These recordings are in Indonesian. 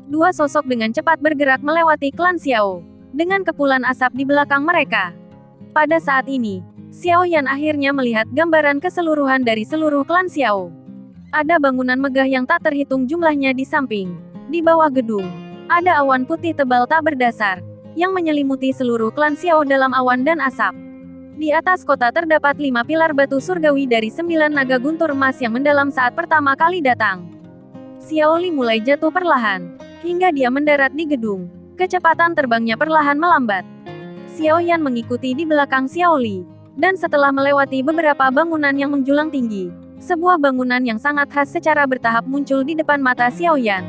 Dua sosok dengan cepat bergerak melewati klan Xiao, dengan kepulan asap di belakang mereka. Pada saat ini, Xiao Yan akhirnya melihat gambaran keseluruhan dari seluruh klan Xiao. Ada bangunan megah yang tak terhitung jumlahnya di samping. Di bawah gedung, ada awan putih tebal tak berdasar, yang menyelimuti seluruh klan Xiao dalam awan dan asap. Di atas kota terdapat 5 pilar batu surgawi dari 9 naga guntur emas yang mendalam saat pertama kali datang. Xiao Li mulai jatuh perlahan, hingga dia mendarat di gedung. Kecepatan terbangnya perlahan melambat. Xiao Yan mengikuti di belakang Xiao Li, dan setelah melewati beberapa bangunan yang menjulang tinggi, sebuah bangunan yang sangat khas secara bertahap muncul di depan mata Xiao Yan.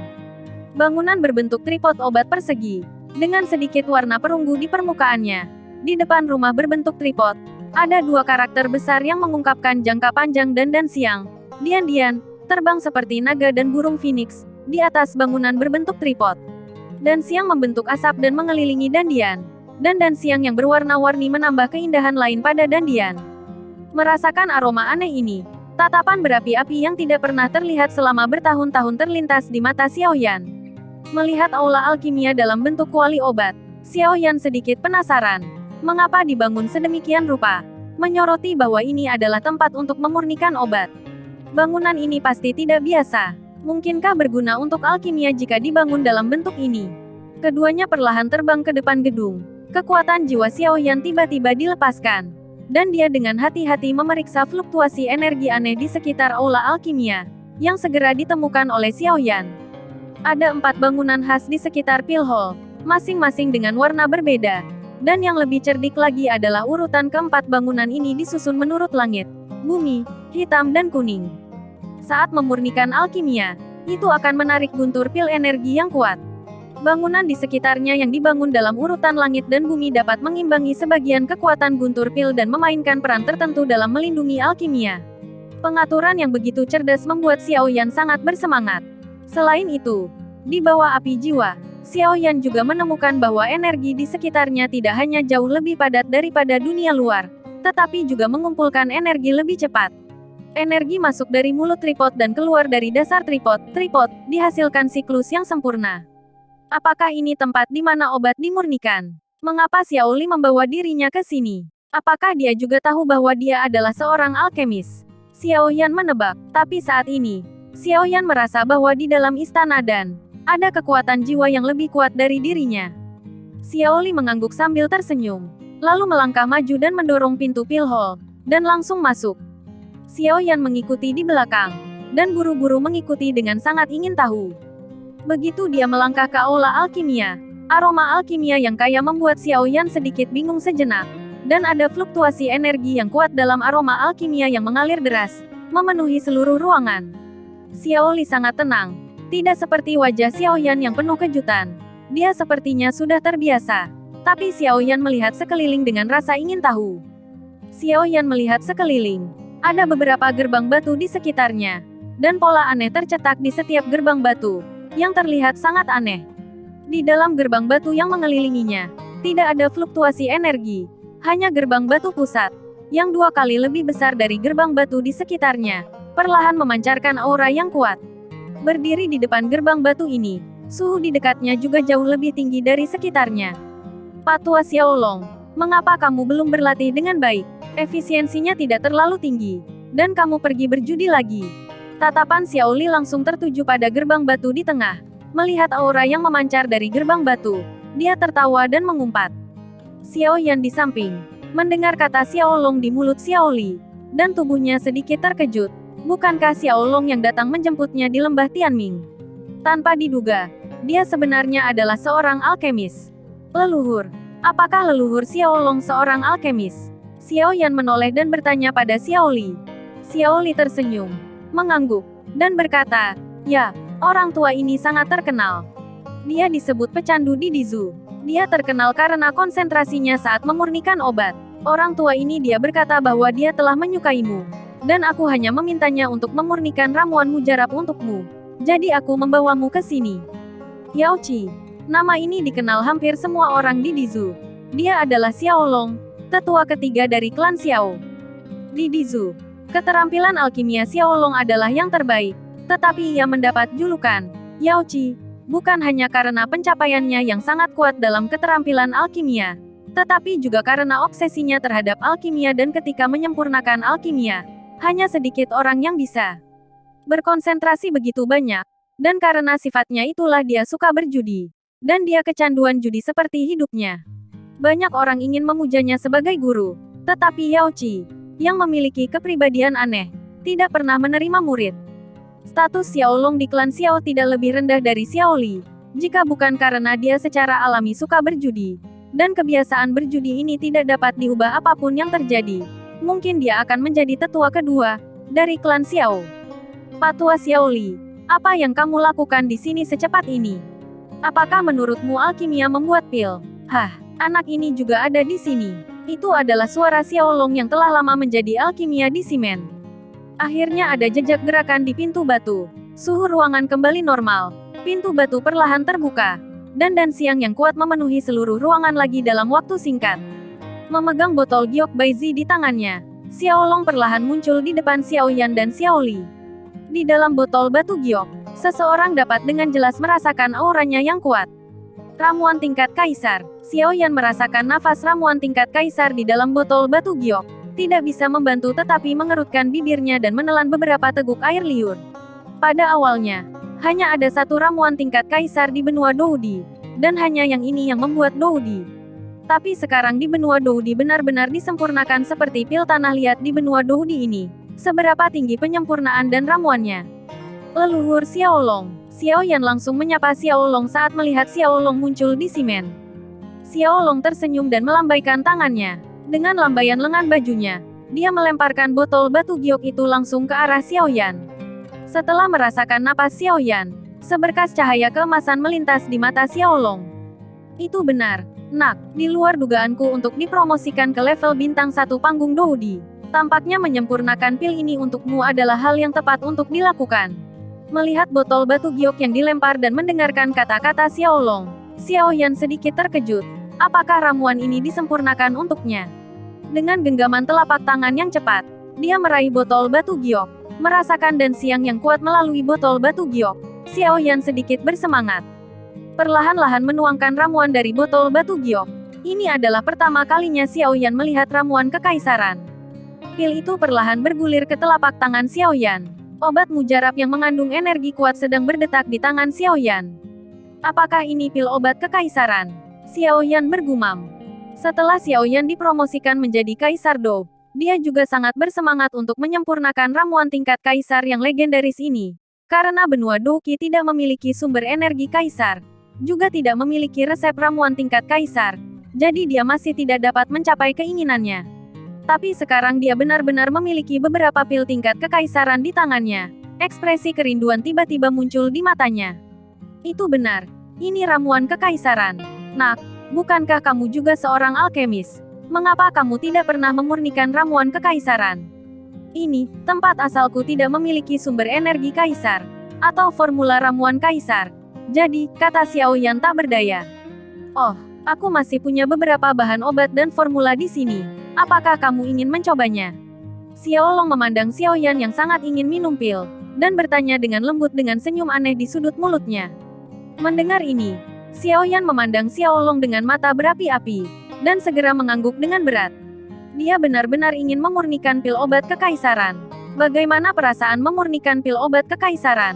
Bangunan berbentuk tripod obat persegi, dengan sedikit warna perunggu di permukaannya. Di depan rumah berbentuk tripod, ada dua karakter besar yang mengungkapkan jangka panjang dan siang. Dian-Dian, terbang seperti naga dan burung phoenix, di atas bangunan berbentuk tripod. Dan siang membentuk asap dan mengelilingi Dandian. Dan siang yang berwarna-warni menambah keindahan lain pada Dandian. Merasakan aroma aneh ini, tatapan berapi-api yang tidak pernah terlihat selama bertahun-tahun terlintas di mata Xiao Yan. Melihat aula alkimia dalam bentuk kuali obat, Xiao Yan sedikit penasaran. Mengapa dibangun sedemikian rupa? Menyoroti bahwa ini adalah tempat untuk memurnikan obat. Bangunan ini pasti tidak biasa. Mungkinkah berguna untuk alkimia jika dibangun dalam bentuk ini? Keduanya perlahan terbang ke depan gedung. Kekuatan jiwa Xiao Yan tiba-tiba dilepaskan. Dan dia dengan hati-hati memeriksa fluktuasi energi aneh di sekitar aula alkimia, yang segera ditemukan oleh Xiao Yan. Ada 4 bangunan khas di sekitar Pil Hall, masing-masing dengan warna berbeda. Dan yang lebih cerdik lagi adalah urutan keempat bangunan ini disusun menurut langit, bumi, hitam dan kuning. Saat memurnikan alkimia, itu akan menarik guntur pil energi yang kuat. Bangunan di sekitarnya yang dibangun dalam urutan langit dan bumi dapat mengimbangi sebagian kekuatan guntur pil dan memainkan peran tertentu dalam melindungi alkimia. Pengaturan yang begitu cerdas membuat Xiao Yan sangat bersemangat. Selain itu, di bawah api jiwa, Xiao Yan juga menemukan bahwa energi di sekitarnya tidak hanya jauh lebih padat daripada dunia luar, tetapi juga mengumpulkan energi lebih cepat. Energi masuk dari mulut tripod dan keluar dari dasar tripod, dihasilkan siklus yang sempurna. Apakah ini tempat di mana obat dimurnikan? Mengapa Xiao Li membawa dirinya ke sini? Apakah dia juga tahu bahwa dia adalah seorang alkemis? Xiao Yan menebak, tapi saat ini, Xiao Yan merasa bahwa di dalam istana dan ada kekuatan jiwa yang lebih kuat dari dirinya. Xiao Li mengangguk sambil tersenyum, lalu melangkah maju dan mendorong pintu Pil Hall, dan langsung masuk. Xiao Yan mengikuti di belakang, dan buru-buru mengikuti dengan sangat ingin tahu. Begitu dia melangkah ke aula alkimia, aroma alkimia yang kaya membuat Xiao Yan sedikit bingung sejenak, dan ada fluktuasi energi yang kuat dalam aroma alkimia yang mengalir deras, memenuhi seluruh ruangan. Xiao Li sangat tenang. Tidak seperti wajah Xiao Yan yang penuh kejutan. Dia sepertinya sudah terbiasa. Tapi Xiao Yan melihat sekeliling dengan rasa ingin tahu. Xiao Yan melihat sekeliling. Ada beberapa gerbang batu di sekitarnya. Dan pola aneh tercetak di setiap gerbang batu, yang terlihat sangat aneh. Di dalam gerbang batu yang mengelilinginya, tidak ada fluktuasi energi. Hanya gerbang batu pusat, yang 2 kali lebih besar dari gerbang batu di sekitarnya, perlahan memancarkan aura yang kuat. Berdiri di depan gerbang batu ini, suhu di dekatnya juga jauh lebih tinggi dari sekitarnya. Patua Xiaolong, mengapa kamu belum berlatih dengan baik? Efisiensinya tidak terlalu tinggi, dan kamu pergi berjudi lagi. Tatapan Xiao Li langsung tertuju pada gerbang batu di tengah. Melihat aura yang memancar dari gerbang batu, dia tertawa dan mengumpat. Xiao Yan di samping, mendengar kata Xiaolong di mulut Xiao Li, dan tubuhnya sedikit terkejut. Bukankah Xiaolong yang datang menjemputnya di lembah Tianming? Tanpa diduga, dia sebenarnya adalah seorang alkemis. Leluhur, apakah leluhur Xiaolong seorang alkemis? Xiao Yan menoleh dan bertanya pada Xiao Li. Xiao Li tersenyum, mengangguk, dan berkata, "Ya, orang tua ini sangat terkenal. Dia disebut pecandu di Dizu. Dia terkenal karena konsentrasinya saat memurnikan obat. Orang tua ini dia berkata bahwa dia telah menyukaimu. Dan aku hanya memintanya untuk memurnikan ramuan mujarab untukmu. Jadi aku membawamu ke sini." Yao Qi. Nama ini dikenal hampir semua orang di Dizu. Dia adalah Xiaolong, tetua ketiga dari klan Xiao. Di Dizu, keterampilan alkimia Xiaolong adalah yang terbaik. Tetapi ia mendapat julukan Yao Qi, Bukan hanya karena pencapaiannya yang sangat kuat dalam keterampilan alkimia, tetapi juga karena obsesinya terhadap alkimia dan ketika menyempurnakan alkimia, hanya sedikit orang yang bisa berkonsentrasi begitu banyak. Dan karena sifatnya itulah dia suka berjudi. Dan dia kecanduan judi seperti hidupnya. Banyak orang ingin memujanya sebagai guru. Tetapi Yao Qi, yang memiliki kepribadian aneh, tidak pernah menerima murid. Status Xiao Long di klan Xiao tidak lebih rendah dari Xiao Li, jika bukan karena dia secara alami suka berjudi. Dan kebiasaan berjudi ini tidak dapat diubah apapun yang terjadi. Mungkin dia akan menjadi tetua kedua dari klan Xiao. Patua Xiao Li, apa yang kamu lakukan di sini secepat ini? Apakah menurutmu alkimia membuat pil? Hah, anak ini juga ada di sini. Itu adalah suara Xiao Long yang telah lama menjadi alkimia di simen. Akhirnya ada jejak gerakan di pintu batu. Suhu ruangan kembali normal. Pintu batu perlahan terbuka. Dan siang yang kuat memenuhi seluruh ruangan lagi dalam waktu singkat. Memegang botol giok baizi di tangannya, Xiao Long perlahan muncul di depan Xiao Yan dan Xiao Li. Di dalam botol batu giok, seseorang dapat dengan jelas merasakan auranya yang kuat. Ramuan tingkat kaisar. Xiao Yan merasakan nafas ramuan tingkat kaisar di dalam botol batu giok. Tidak bisa membantu tetapi mengerutkan bibirnya dan menelan beberapa teguk air liur. Pada awalnya, hanya ada satu ramuan tingkat kaisar di benua Doudi. Dan hanya yang ini yang membuat Doudi. Tapi sekarang di benua Doudi benar-benar disempurnakan seperti pil tanah liat di benua Doudi ini. Seberapa tinggi penyempurnaan dan ramuannya. Leluhur Xiao Long. Xiao Yan langsung menyapa Xiao Long saat melihat Xiao Long muncul di simen. Xiao Long tersenyum dan melambaikan tangannya. Dengan lambaian lengan bajunya, dia melemparkan botol batu giok itu langsung ke arah Xiao Yan. Setelah merasakan napas Xiao Yan, seberkas cahaya keemasan melintas di mata Xiao Long. Itu benar, nak, di luar dugaanku untuk dipromosikan ke level bintang 1 panggung Doudi. Tampaknya menyempurnakan pil ini untukmu adalah hal yang tepat untuk dilakukan. Melihat botol batu giok yang dilempar dan mendengarkan kata-kata Xiao Long, Xiao Yan sedikit terkejut. Apakah ramuan ini disempurnakan untuknya? Dengan genggaman telapak tangan yang cepat, dia meraih botol batu giok. Merasakan dan siang yang kuat melalui botol batu giok, Xiao Yan sedikit bersemangat. Perlahan-lahan menuangkan ramuan dari botol batu giok. Ini adalah pertama kalinya Xiao Yan melihat ramuan kekaisaran. Pil itu perlahan bergulir ke telapak tangan Xiao Yan. Obat mujarab yang mengandung energi kuat sedang berdetak di tangan Xiao Yan. Apakah ini pil obat kekaisaran? Xiao Yan bergumam. Setelah Xiao Yan dipromosikan menjadi Kaisar Dou, dia juga sangat bersemangat untuk menyempurnakan ramuan tingkat kaisar yang legendaris ini. Karena benua Douqi tidak memiliki sumber energi kaisar, juga tidak memiliki resep ramuan tingkat kaisar, jadi dia masih tidak dapat mencapai keinginannya. Tapi sekarang dia benar-benar memiliki beberapa pil tingkat kekaisaran di tangannya. Ekspresi kerinduan tiba-tiba muncul di matanya. Itu benar. Ini ramuan kekaisaran. Nak, bukankah kamu juga seorang alkemis? Mengapa kamu tidak pernah memurnikan ramuan kekaisaran? Ini, tempat asalku tidak memiliki sumber energi kaisar, atau formula ramuan kaisar. Jadi, kata Xiao Yan tak berdaya. Oh, aku masih punya beberapa bahan obat dan formula di sini. Apakah kamu ingin mencobanya? Xiao Long memandang Xiao Yan yang sangat ingin minum pil, dan bertanya dengan lembut dengan senyum aneh di sudut mulutnya. Mendengar ini, Xiao Yan memandang Xiao Long dengan mata berapi-api, dan segera mengangguk dengan berat. Dia benar-benar ingin memurnikan pil obat kekaisaran. Bagaimana perasaan memurnikan pil obat kekaisaran?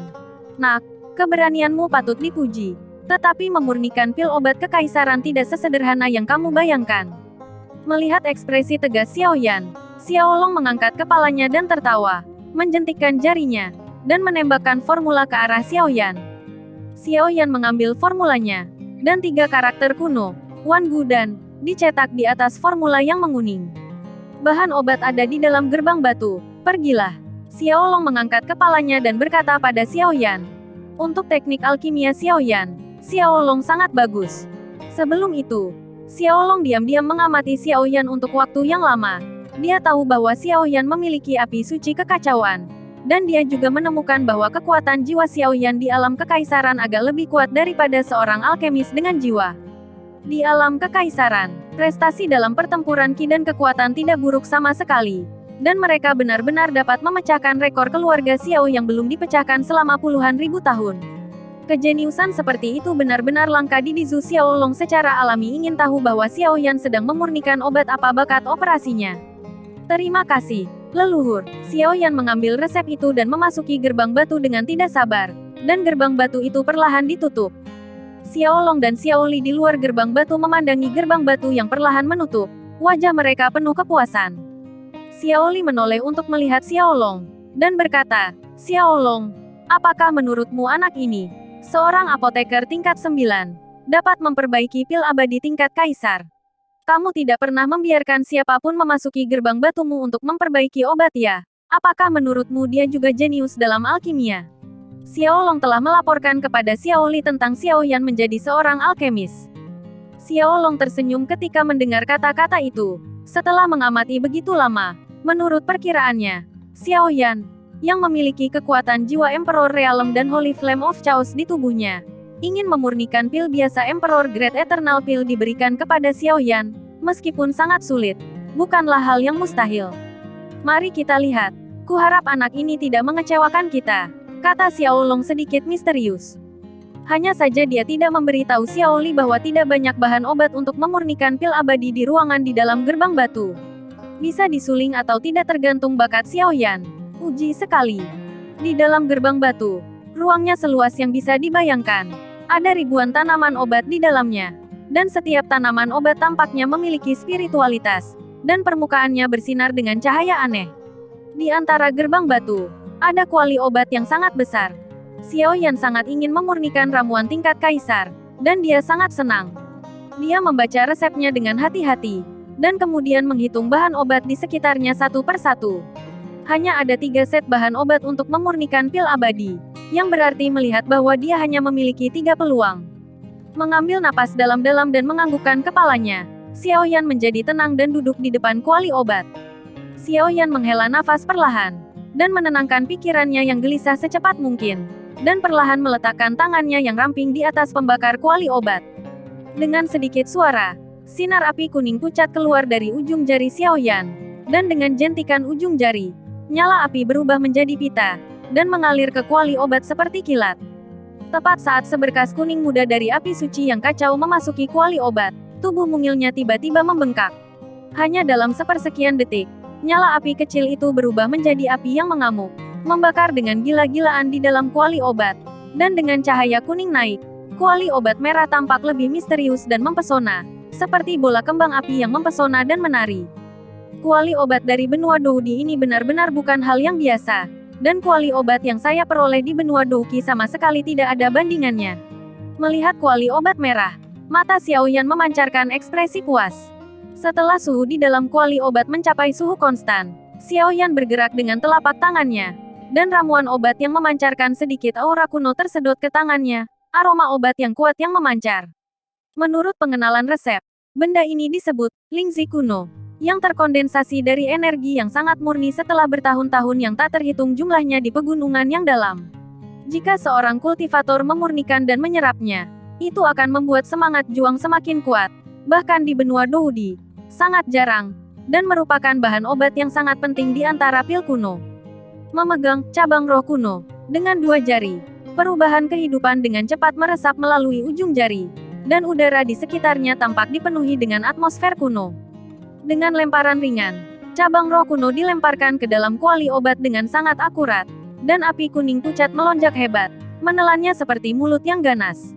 Nak, keberanianmu patut dipuji. Tetapi memurnikan pil obat kekaisaran tidak sesederhana yang kamu bayangkan. Melihat ekspresi tegas Xiao Yan, Xiao Long mengangkat kepalanya dan tertawa, menjentikkan jarinya, dan menembakkan formula ke arah Xiao Yan. Xiao Yan mengambil formulanya, dan 3 karakter kuno, Wan Gu dan, dicetak di atas formula yang menguning. Bahan obat ada di dalam gerbang batu, pergilah. Xiao Long mengangkat kepalanya dan berkata pada Xiao Yan. Untuk teknik alkimia Xiao Yan, Xiao Long sangat bagus. Sebelum itu, Xiao Long diam-diam mengamati Xiao Yan untuk waktu yang lama. Dia tahu bahwa Xiao Yan memiliki api suci kekacauan. Dan dia juga menemukan bahwa kekuatan jiwa Xiao Yan di alam kekaisaran agak lebih kuat daripada seorang alkemis dengan jiwa. Di alam kekaisaran, prestasi dalam pertempuran ki dan kekuatan tidak buruk sama sekali. Dan mereka benar-benar dapat memecahkan rekor keluarga Xiao yang belum dipecahkan selama puluhan ribu tahun. Kejeniusan seperti itu benar-benar langka di Zhu Xiaolong secara alami ingin tahu bahwa Xiao Yan sedang memurnikan obat apa bakat operasinya. Terima kasih, leluhur. Xiao Yan mengambil resep itu dan memasuki gerbang batu dengan tidak sabar. Dan gerbang batu itu perlahan ditutup. Xiaolong dan Xiao Li di luar gerbang batu memandangi gerbang batu yang perlahan menutup. Wajah mereka penuh kepuasan. Xiao Li menoleh untuk melihat Xiaolong. Dan berkata, Xiaolong, apakah menurutmu anak ini, seorang apoteker tingkat 9, dapat memperbaiki pil abadi tingkat kaisar? Kamu tidak pernah membiarkan siapapun memasuki gerbang batumu untuk memperbaiki obat ya? Apakah menurutmu dia juga jenius dalam alkimia? Xiaolong telah melaporkan kepada Xiao Li tentang Xiao Yan menjadi seorang alkemis. Xiaolong tersenyum ketika mendengar kata-kata itu. Setelah mengamati begitu lama, menurut perkiraannya, Xiao Yan, yang memiliki kekuatan jiwa Emperor Realm dan Holy Flame of Chaos di tubuhnya, ingin memurnikan pil biasa Emperor Great Eternal Pil diberikan kepada Xiao Yan, meskipun sangat sulit, bukanlah hal yang mustahil. Mari kita lihat. Kuharap anak ini tidak mengecewakan kita, kata Xiaolong sedikit misterius. Hanya saja dia tidak memberitahu Xiao Li bahwa tidak banyak bahan obat untuk memurnikan pil abadi di ruangan di dalam gerbang batu. Bisa disuling atau tidak tergantung bakat Xiao Yan. Uji sekali. Di dalam gerbang batu, ruangnya seluas yang bisa dibayangkan. Ada ribuan tanaman obat di dalamnya. Dan setiap tanaman obat tampaknya memiliki spiritualitas. Dan permukaannya bersinar dengan cahaya aneh. Di antara gerbang batu, ada kuali obat yang sangat besar. Xiao Yan sangat ingin memurnikan ramuan tingkat kaisar. Dan dia sangat senang. Dia membaca resepnya dengan hati-hati. Dan kemudian menghitung bahan obat di sekitarnya satu persatu. Hanya ada 3 set bahan obat untuk memurnikan pil abadi, yang berarti melihat bahwa dia hanya memiliki 3 peluang. Mengambil napas dalam-dalam dan menganggukkan kepalanya, Xiao Yan menjadi tenang dan duduk di depan kuali obat. Xiao Yan menghela nafas perlahan, dan menenangkan pikirannya yang gelisah secepat mungkin, dan perlahan meletakkan tangannya yang ramping di atas pembakar kuali obat. Dengan sedikit suara, sinar api kuning pucat keluar dari ujung jari Xiao Yan, dan dengan jentikan ujung jari, nyala api berubah menjadi pita, dan mengalir ke kuali obat seperti kilat. Tepat saat seberkas kuning muda dari api suci yang kacau memasuki kuali obat, tubuh mungilnya tiba-tiba membengkak. Hanya dalam sepersekian detik, nyala api kecil itu berubah menjadi api yang mengamuk, membakar dengan gila-gilaan di dalam kuali obat. Dan dengan cahaya kuning naik, kuali obat merah tampak lebih misterius dan mempesona, seperti bola kembang api yang mempesona dan menari. Kuali obat dari benua Doudi ini benar-benar bukan hal yang biasa. Dan kuali obat yang saya peroleh di benua Douqi sama sekali tidak ada bandingannya. Melihat kuali obat merah, mata Xiao Yan memancarkan ekspresi puas. Setelah suhu di dalam kuali obat mencapai suhu konstan, Xiao Yan bergerak dengan telapak tangannya. Dan ramuan obat yang memancarkan sedikit aura kuno tersedot ke tangannya. Aroma obat yang kuat yang memancar. Menurut pengenalan resep, benda ini disebut Lingzi kuno, yang terkondensasi dari energi yang sangat murni setelah bertahun-tahun yang tak terhitung jumlahnya di pegunungan yang dalam. Jika seorang kultivator memurnikan dan menyerapnya, itu akan membuat semangat juang semakin kuat, bahkan di benua Doudi. Sangat jarang, dan merupakan bahan obat yang sangat penting di antara pil kuno. Memegang cabang roh kuno, dengan 2 jari, perubahan kehidupan dengan cepat meresap melalui ujung jari, dan udara di sekitarnya tampak dipenuhi dengan atmosfer kuno. Dengan lemparan ringan, cabang roh kuno dilemparkan ke dalam kuali obat dengan sangat akurat, dan api kuning pucat melonjak hebat, menelannya seperti mulut yang ganas.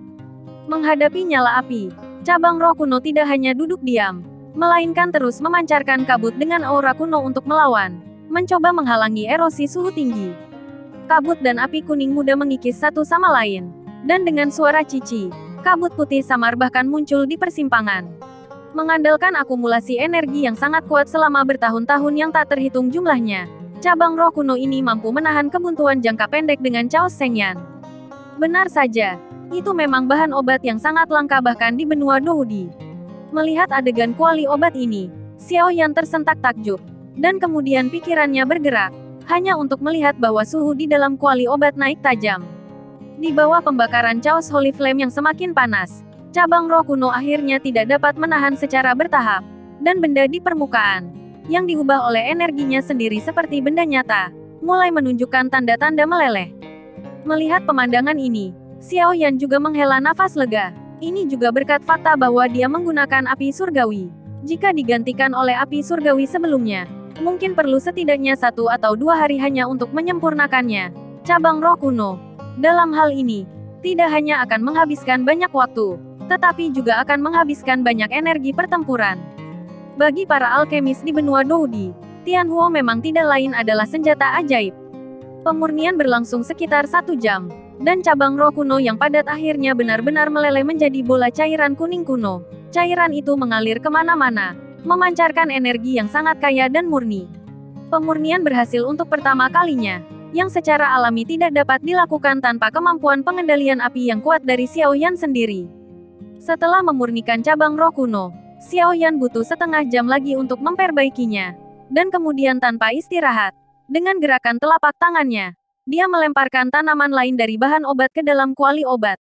Menghadapi nyala api, cabang roh kuno tidak hanya duduk diam, melainkan terus memancarkan kabut dengan aura kuno untuk melawan, mencoba menghalangi erosi suhu tinggi. Kabut dan api kuning muda mengikis satu sama lain, dan dengan suara cici, kabut putih samar bahkan muncul di persimpangan. Mengandalkan akumulasi energi yang sangat kuat selama bertahun-tahun yang tak terhitung jumlahnya, cabang roh kuno ini mampu menahan kebuntuan jangka pendek dengan Chaos Shengyan. Benar saja, itu memang bahan obat yang sangat langka bahkan di benua Doudi. Melihat adegan kuali obat ini, Xiao Yan tersentak takjub, dan kemudian pikirannya bergerak, hanya untuk melihat bahwa suhu di dalam kuali obat naik tajam. Di bawah pembakaran Chaos Holy Flame yang semakin panas, cabang roh kuno akhirnya tidak dapat menahan secara bertahap, dan benda di permukaan, yang diubah oleh energinya sendiri seperti benda nyata, mulai menunjukkan tanda-tanda meleleh. Melihat pemandangan ini, Xiao Yan juga menghela nafas lega. Ini juga berkat fakta bahwa dia menggunakan api surgawi. Jika digantikan oleh api surgawi sebelumnya, mungkin perlu setidaknya 1 atau 2 hari hanya untuk menyempurnakannya. Cabang roh kuno. Dalam hal ini, tidak hanya akan menghabiskan banyak waktu, tetapi juga akan menghabiskan banyak energi pertempuran. Bagi para alkemis di benua Doudi, Tianhuo memang tidak lain adalah senjata ajaib. Pemurnian berlangsung sekitar 1 jam. Dan cabang roh kuno yang padat akhirnya benar-benar meleleh menjadi bola cairan kuning kuno. Cairan itu mengalir kemana-mana, memancarkan energi yang sangat kaya dan murni. Pemurnian berhasil untuk pertama kalinya, yang secara alami tidak dapat dilakukan tanpa kemampuan pengendalian api yang kuat dari Xiao Yan sendiri. Setelah memurnikan cabang roh kuno, Xiao Yan butuh setengah jam lagi untuk memperbaikinya. Dan kemudian tanpa istirahat, dengan gerakan telapak tangannya, dia melemparkan tanaman lain dari bahan obat ke dalam kuali obat.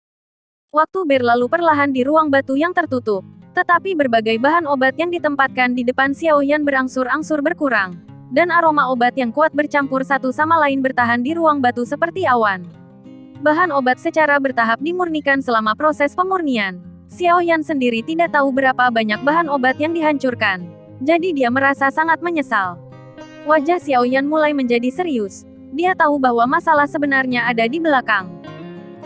Waktu berlalu perlahan di ruang batu yang tertutup, tetapi berbagai bahan obat yang ditempatkan di depan Xiao Yan berangsur-angsur berkurang, dan aroma obat yang kuat bercampur satu sama lain bertahan di ruang batu seperti awan. Bahan obat secara bertahap dimurnikan selama proses pemurnian. Xiao Yan sendiri tidak tahu berapa banyak bahan obat yang dihancurkan, jadi dia merasa sangat menyesal. Wajah Xiao Yan mulai menjadi serius. Dia tahu bahwa masalah sebenarnya ada di belakang.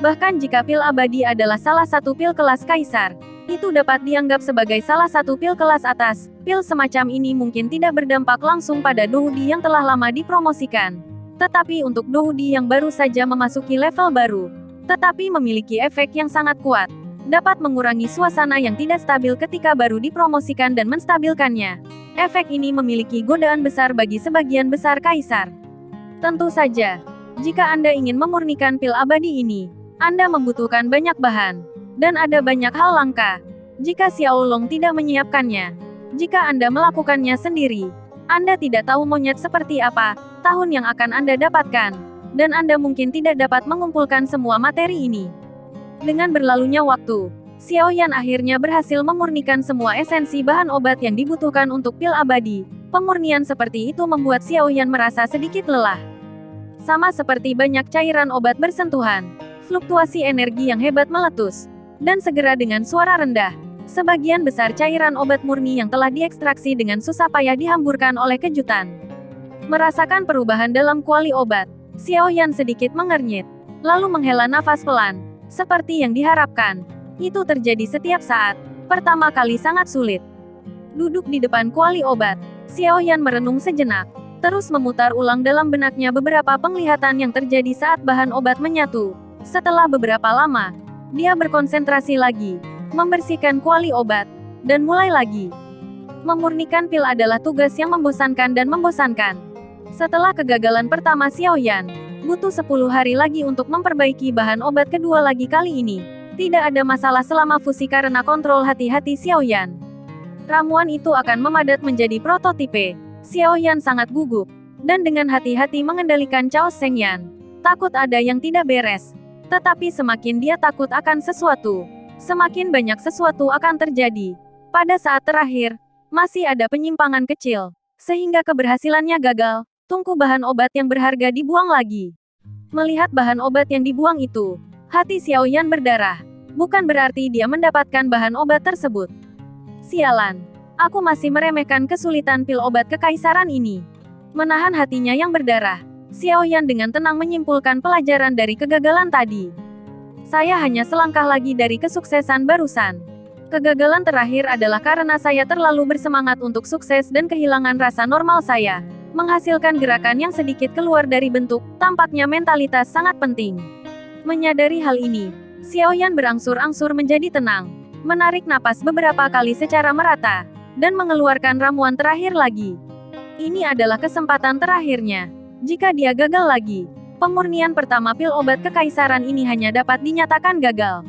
Bahkan jika pil abadi adalah salah satu pil kelas kaisar, itu dapat dianggap sebagai salah satu pil kelas atas. Pil semacam ini mungkin tidak berdampak langsung pada Doudi yang telah lama dipromosikan. Tetapi untuk Doudi yang baru saja memasuki level baru, tetapi memiliki efek yang sangat kuat, dapat mengurangi suasana yang tidak stabil ketika baru dipromosikan dan menstabilkannya. Efek ini memiliki godaan besar bagi sebagian besar kaisar. Tentu saja, jika Anda ingin memurnikan pil abadi ini, Anda membutuhkan banyak bahan, dan ada banyak hal langka. Jika Xiao Long tidak menyiapkannya, jika Anda melakukannya sendiri, Anda tidak tahu monyet seperti apa tahun yang akan Anda dapatkan, dan Anda mungkin tidak dapat mengumpulkan semua materi ini. Dengan berlalunya waktu, Xiao Yan akhirnya berhasil memurnikan semua esensi bahan obat yang dibutuhkan untuk pil abadi. Pemurnian seperti itu membuat Xiao Yan merasa sedikit lelah. Sama seperti banyak cairan obat bersentuhan, fluktuasi energi yang hebat meletus. Dan segera dengan suara rendah, sebagian besar cairan obat murni yang telah diekstraksi dengan susah payah dihamburkan oleh kejutan. Merasakan perubahan dalam kuali obat, Xiao Yan sedikit mengernyit, lalu menghela nafas pelan, seperti yang diharapkan. Itu terjadi setiap saat. Pertama kali sangat sulit. Duduk di depan kuali obat, Xiao Yan merenung sejenak, terus memutar ulang dalam benaknya beberapa penglihatan yang terjadi saat bahan obat menyatu. Setelah beberapa lama, dia berkonsentrasi lagi, membersihkan kuali obat, dan mulai lagi. Memurnikan pil adalah tugas yang membosankan dan membosankan. Setelah kegagalan pertama Xiao Yan, butuh 10 hari lagi untuk memperbaiki bahan obat kedua lagi kali ini. Tidak ada masalah selama fusi karena kontrol hati-hati Xiao Yan. Ramuan itu akan memadat menjadi prototipe. Xiao Yan sangat gugup, dan dengan hati-hati mengendalikan Chaos Sheng Yan. Takut ada yang tidak beres. Tetapi semakin dia takut akan sesuatu, semakin banyak sesuatu akan terjadi. Pada saat terakhir, masih ada penyimpangan kecil, sehingga keberhasilannya gagal. Tungku bahan obat yang berharga dibuang lagi. Melihat bahan obat yang dibuang itu, hati Xiao Yan berdarah. Bukan berarti dia mendapatkan bahan obat tersebut. Sialan. Aku masih meremehkan kesulitan pil obat kekaisaran ini. Menahan hatinya yang berdarah, Xiao Yan dengan tenang menyimpulkan pelajaran dari kegagalan tadi. Saya hanya selangkah lagi dari kesuksesan barusan. Kegagalan terakhir adalah karena saya terlalu bersemangat untuk sukses dan kehilangan rasa normal saya. Menghasilkan gerakan yang sedikit keluar dari bentuk, tampaknya mentalitas sangat penting. Menyadari hal ini, Xiao Yan berangsur-angsur menjadi tenang, menarik napas beberapa kali secara merata, dan mengeluarkan ramuan terakhir lagi. Ini adalah kesempatan terakhirnya. Jika dia gagal lagi, pemurnian pertama pil obat kekaisaran ini hanya dapat dinyatakan gagal.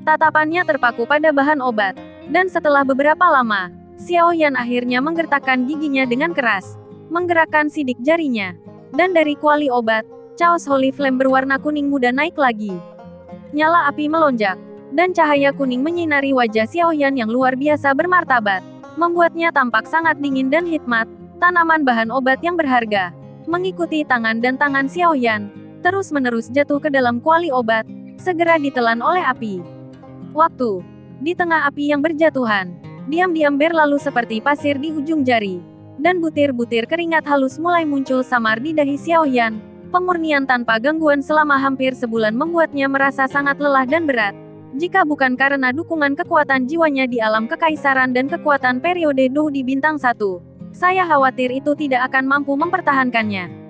Tatapannya terpaku pada bahan obat, dan setelah beberapa lama, Xiao Yan akhirnya menggertakkan giginya dengan keras, menggerakkan sidik jarinya, dan dari kuali obat, Chaos Holy Flame berwarna kuning muda naik lagi. Nyala api melonjak, dan cahaya kuning menyinari wajah Xiao Yan yang luar biasa bermartabat, membuatnya tampak sangat dingin dan hikmat. Tanaman bahan obat yang berharga mengikuti tangan dan tangan Xiao Yan, terus-menerus jatuh ke dalam kuali obat. segera ditelan oleh api. Waktu. Di tengah api yang berjatuhan, diam-diam berlalu seperti pasir di ujung jari. Dan butir-butir keringat halus mulai muncul samar di dahi Xiaoyan. Pemurnian tanpa gangguan selama hampir sebulan membuatnya merasa sangat lelah dan berat. Jika bukan karena dukungan kekuatan jiwanya di alam kekaisaran dan kekuatan periode Dou di bintang 1, saya khawatir itu tidak akan mampu mempertahankannya.